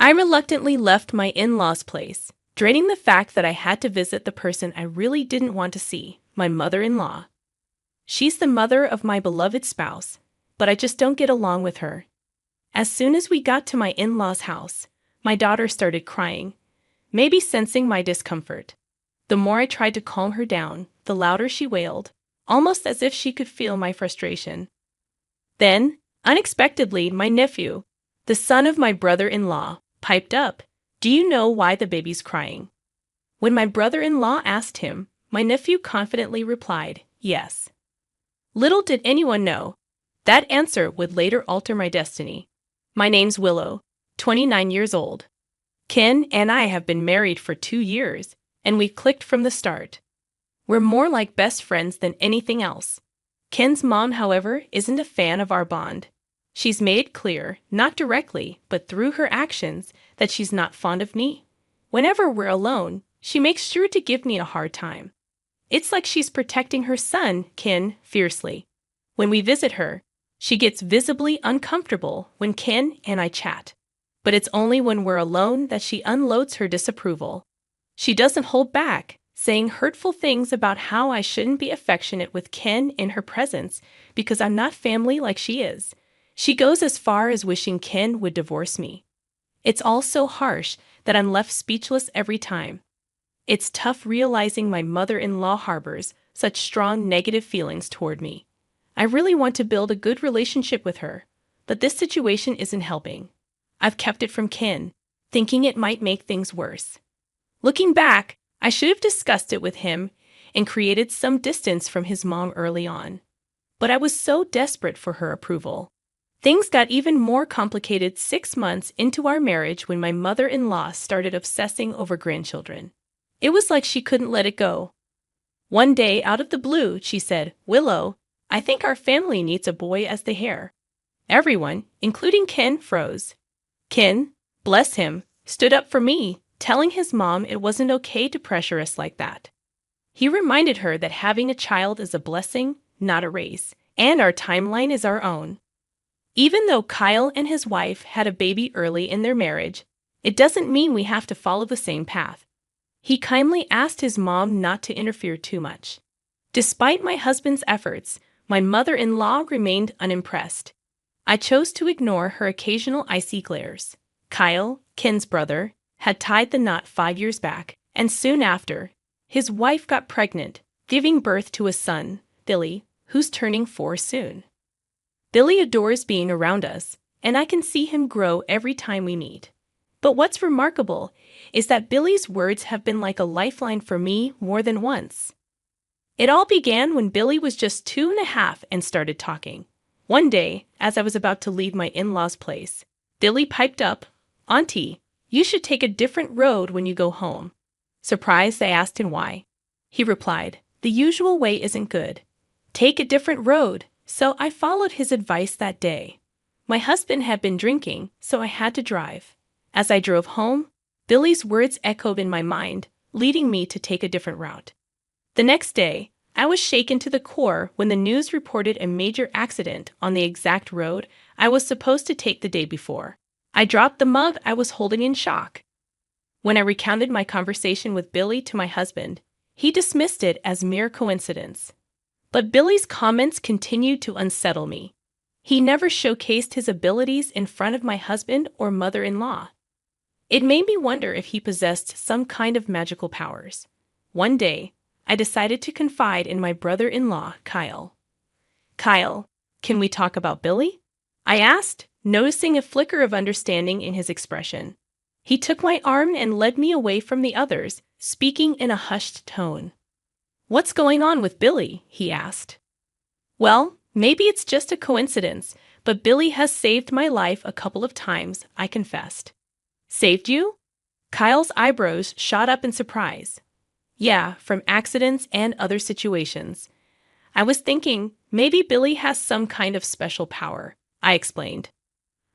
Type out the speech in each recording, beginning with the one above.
I reluctantly left my in-laws' place, dreading the fact that I had to visit the person I really didn't want to see, my mother-in-law. She's the mother of my beloved spouse, but I just don't get along with her. As soon as we got to my in-laws' house, my daughter started crying, maybe sensing my discomfort. The more I tried to calm her down, the louder she wailed, almost as if she could feel my frustration. Then, unexpectedly, my nephew, the son of my brother-in-law, piped up, "Do you know why the baby's crying?" When my brother-in-law asked him, my nephew confidently replied, "Yes." Little did anyone know, that answer would later alter my destiny. My name's Willow, 29 years old. Ken and I have been married for 2 years, and we clicked from the start. We're more like best friends than anything else. Ken's mom, however, isn't a fan of our bond. She's made clear, not directly, but through her actions, that she's not fond of me. Whenever we're alone, she makes sure to give me a hard time. It's like she's protecting her son, Ken, fiercely. When we visit her, she gets visibly uncomfortable when Ken and I chat. But it's only when we're alone that she unloads her disapproval. She doesn't hold back, saying hurtful things about how I shouldn't be affectionate with Ken in her presence because I'm not family like she is. She goes as far as wishing Ken would divorce me. It's all so harsh that I'm left speechless every time. It's tough realizing my mother-in-law harbors such strong negative feelings toward me. I really want to build a good relationship with her, but this situation isn't helping. I've kept it from Ken, thinking it might make things worse. Looking back, I should have discussed it with him and created some distance from his mom early on. But I was so desperate for her approval. Things got even more complicated 6 months into our marriage when my mother-in-law started obsessing over grandchildren. It was like she couldn't let it go. One day, out of the blue, she said, "Willow, I think our family needs a boy as the heir." Everyone, including Ken, froze. Ken, bless him, stood up for me, telling his mom it wasn't okay to pressure us like that. He reminded her that having a child is a blessing, not a race, and our timeline is our own. Even though Kyle and his wife had a baby early in their marriage, it doesn't mean we have to follow the same path. He kindly asked his mom not to interfere too much. Despite my husband's efforts, my mother-in-law remained unimpressed. I chose to ignore her occasional icy glares. Kyle, Ken's brother, had tied the knot 5 years back, and soon after, his wife got pregnant, giving birth to a son, Billy, who's turning 4 soon. Billy adores being around us, and I can see him grow every time we meet. But what's remarkable is that Billy's words have been like a lifeline for me more than once. It all began when Billy was just 2.5 and started talking. One day, as I was about to leave my in-laws' place, Billy piped up, "Auntie, you should take a different road when you go home." Surprised, I asked him why. He replied, "The usual way isn't good. Take a different road." So I followed his advice that day. My husband had been drinking, so I had to drive. As I drove home, Billy's words echoed in my mind, leading me to take a different route. The next day, I was shaken to the core when the news reported a major accident on the exact road I was supposed to take the day before. I dropped the mug I was holding in shock. When I recounted my conversation with Billy to my husband, he dismissed it as mere coincidence. But Billy's comments continued to unsettle me. He never showcased his abilities in front of my husband or mother-in-law. It made me wonder if he possessed some kind of magical powers. One day, I decided to confide in my brother-in-law, Kyle. "Kyle, can we talk about Billy?" I asked, noticing a flicker of understanding in his expression. He took my arm and led me away from the others, speaking in a hushed tone. "What's going on with Billy?" he asked. "Well, maybe it's just a coincidence, but Billy has saved my life a couple of times," I confessed. "Saved you?" Kyle's eyebrows shot up in surprise. "Yeah, from accidents and other situations. I was thinking maybe Billy has some kind of special power," I explained.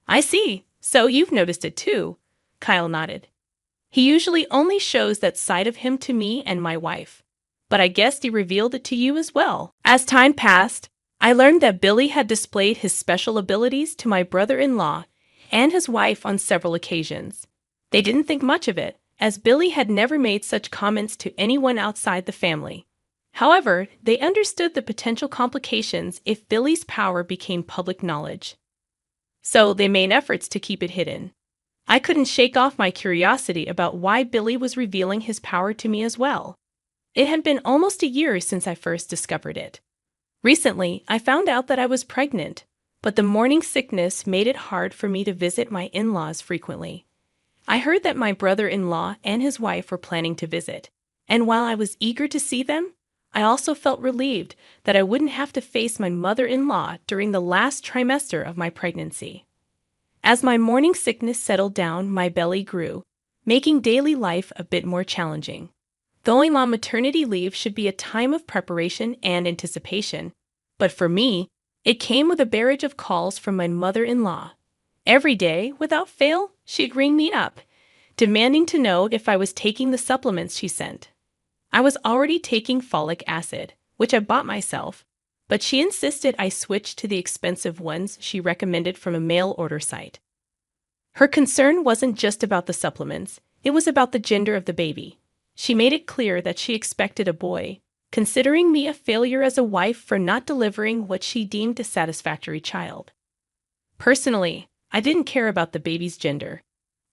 "I see. So you've noticed it too," Kyle nodded. "He usually only shows that side of him to me and my wife. But I guess he revealed it to you as well." As time passed, I learned that Billy had displayed his special abilities to my brother-in-law and his wife on several occasions. They didn't think much of it, as Billy had never made such comments to anyone outside the family. However, they understood the potential complications if Billy's power became public knowledge. So they made efforts to keep it hidden. I couldn't shake off my curiosity about why Billy was revealing his power to me as well. It had been almost a year since I first discovered it. Recently, I found out that I was pregnant, but the morning sickness made it hard for me to visit my in-laws frequently. I heard that my brother-in-law and his wife were planning to visit, and while I was eager to see them, I also felt relieved that I wouldn't have to face my mother-in-law during the last trimester of my pregnancy. As my morning sickness settled down, my belly grew, making daily life a bit more challenging. Going on maternity leave should be a time of preparation and anticipation, but for me, it came with a barrage of calls from my mother-in-law. Every day, without fail, she'd ring me up, demanding to know if I was taking the supplements she sent. I was already taking folic acid, which I bought myself, but she insisted I switch to the expensive ones she recommended from a mail-order site. Her concern wasn't just about the supplements, it was about the gender of the baby. She made it clear that she expected a boy, considering me a failure as a wife for not delivering what she deemed a satisfactory child. Personally, I didn't care about the baby's gender.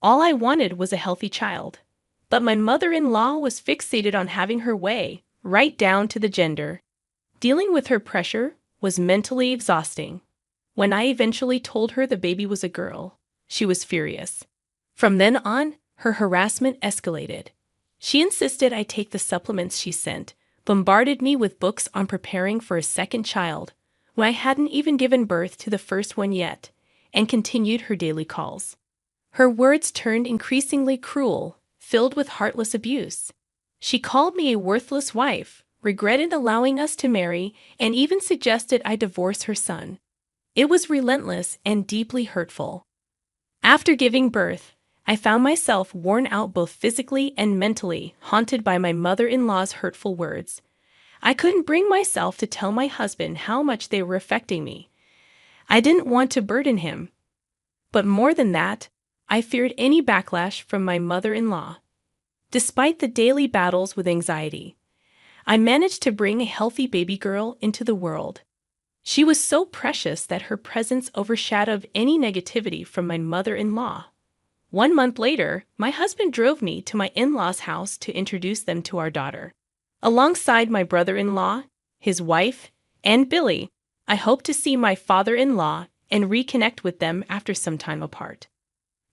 All I wanted was a healthy child. But my mother-in-law was fixated on having her way, right down to the gender. Dealing with her pressure was mentally exhausting. When I eventually told her the baby was a girl, she was furious. From then on, her harassment escalated. She insisted I take the supplements she sent, bombarded me with books on preparing for a second child, when I hadn't even given birth to the first one yet, and continued her daily calls. Her words turned increasingly cruel, filled with heartless abuse. She called me a worthless wife, regretted allowing us to marry, and even suggested I divorce her son. It was relentless and deeply hurtful. After giving birth, I found myself worn out both physically and mentally, haunted by my mother-in-law's hurtful words. I couldn't bring myself to tell my husband how much they were affecting me. I didn't want to burden him. But more than that, I feared any backlash from my mother-in-law. Despite the daily battles with anxiety, I managed to bring a healthy baby girl into the world. She was so precious that her presence overshadowed any negativity from my mother-in-law. 1 month later, my husband drove me to my in-laws' house to introduce them to our daughter. Alongside my brother-in-law, his wife, and Billy, I hoped to see my father-in-law and reconnect with them after some time apart.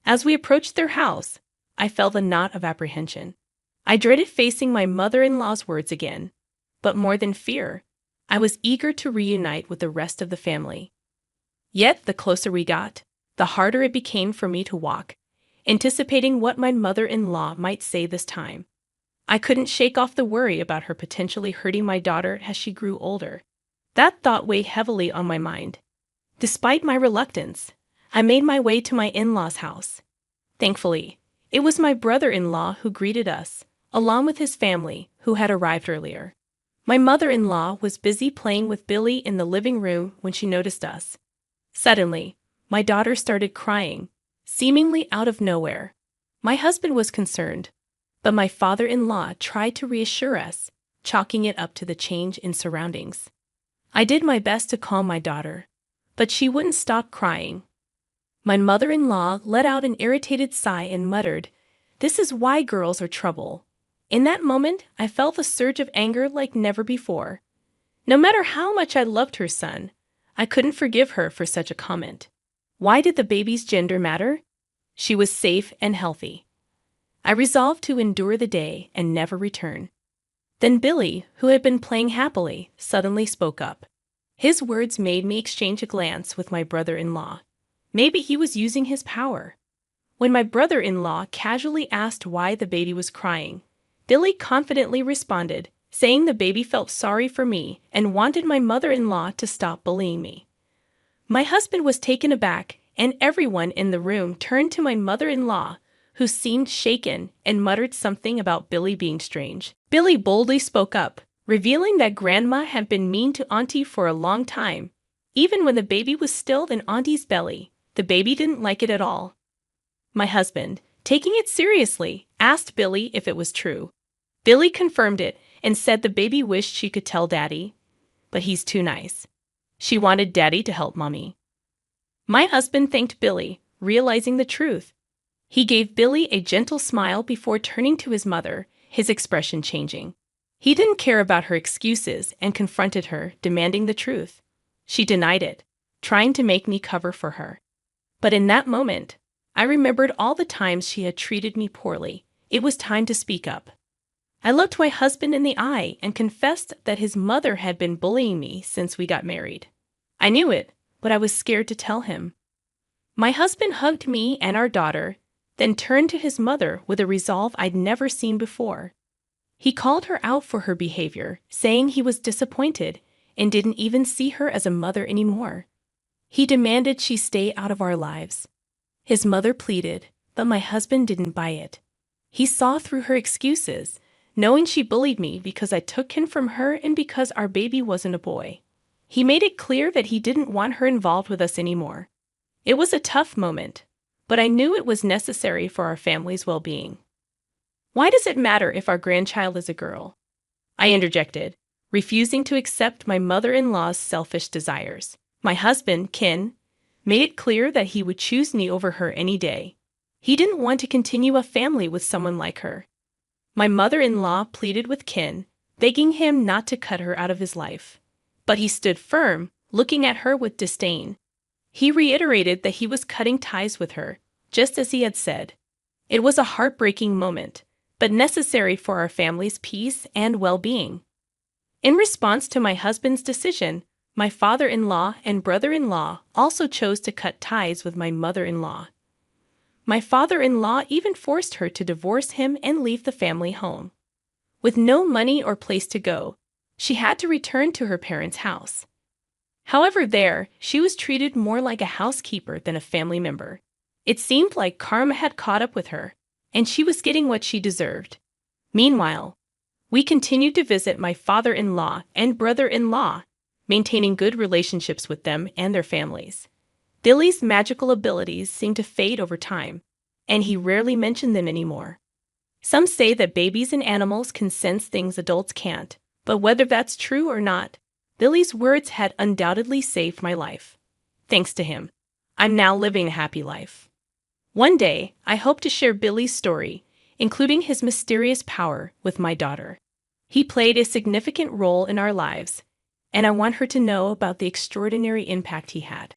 As we approached their house, I felt a knot of apprehension. I dreaded facing my mother-in-law's words again, but more than fear, I was eager to reunite with the rest of the family. Yet, the closer we got, the harder it became for me to walk, anticipating what my mother-in-law might say this time. I couldn't shake off the worry about her potentially hurting my daughter as she grew older. That thought weighed heavily on my mind. Despite my reluctance, I made my way to my in-laws' house. Thankfully, it was my brother-in-law who greeted us, along with his family, who had arrived earlier. My mother-in-law was busy playing with Billy in the living room when she noticed us. Suddenly, my daughter started crying, seemingly out of nowhere. My husband was concerned, but my father-in-law tried to reassure us, chalking it up to the change in surroundings. I did my best to calm my daughter, but she wouldn't stop crying. My mother-in-law let out an irritated sigh and muttered, "This is why girls are trouble." In that moment, I felt a surge of anger like never before. No matter how much I loved her son, I couldn't forgive her for such a comment. Why did the baby's gender matter? She was safe and healthy. I resolved to endure the day and never return. Then Billy, who had been playing happily, suddenly spoke up. His words made me exchange a glance with my brother-in-law. Maybe he was using his power. When my brother-in-law casually asked why the baby was crying, Billy confidently responded, saying the baby felt sorry for me and wanted my mother-in-law to stop bullying me. My husband was taken aback, and everyone in the room turned to my mother-in-law, who seemed shaken and muttered something about Billy being strange. Billy boldly spoke up, revealing that Grandma had been mean to Auntie for a long time. Even when the baby was still in Auntie's belly, the baby didn't like it at all. My husband, taking it seriously, asked Billy if it was true. Billy confirmed it and said the baby wished she could tell Daddy, but he's too nice. She wanted Daddy to help Mommy. My husband thanked Billy, realizing the truth. He gave Billy a gentle smile before turning to his mother, his expression changing. He didn't care about her excuses and confronted her, demanding the truth. She denied it, trying to make me cover for her. But in that moment, I remembered all the times she had treated me poorly. It was time to speak up. I looked my husband in the eye and confessed that his mother had been bullying me since we got married. I knew it, but I was scared to tell him. My husband hugged me and our daughter, then turned to his mother with a resolve I'd never seen before. He called her out for her behavior, saying he was disappointed and didn't even see her as a mother anymore. He demanded she stay out of our lives. His mother pleaded, but my husband didn't buy it. He saw through her excuses, knowing she bullied me because I took him from her and because our baby wasn't a boy. He made it clear that he didn't want her involved with us anymore. It was a tough moment, but I knew it was necessary for our family's well-being. Why does it matter if our grandchild is a girl? I interjected, refusing to accept my mother-in-law's selfish desires. My husband, Ken, made it clear that he would choose me over her any day. He didn't want to continue a family with someone like her. My mother-in-law pleaded with Ken, begging him not to cut her out of his life. But he stood firm, looking at her with disdain. He reiterated that he was cutting ties with her, just as he had said. It was a heartbreaking moment, but necessary for our family's peace and well-being. In response to my husband's decision, my father-in-law and brother-in-law also chose to cut ties with my mother-in-law. My father-in-law even forced her to divorce him and leave the family home. With no money or place to go, she had to return to her parents' house. However, there, she was treated more like a housekeeper than a family member. It seemed like karma had caught up with her, and she was getting what she deserved. Meanwhile, we continued to visit my father-in-law and brother-in-law, maintaining good relationships with them and their families. Billy's magical abilities seemed to fade over time, and he rarely mentioned them anymore. Some say that babies and animals can sense things adults can't, but whether that's true or not, Billy's words had undoubtedly saved my life. Thanks to him, I'm now living a happy life. One day, I hope to share Billy's story, including his mysterious power, with my daughter. He played a significant role in our lives, and I want her to know about the extraordinary impact he had.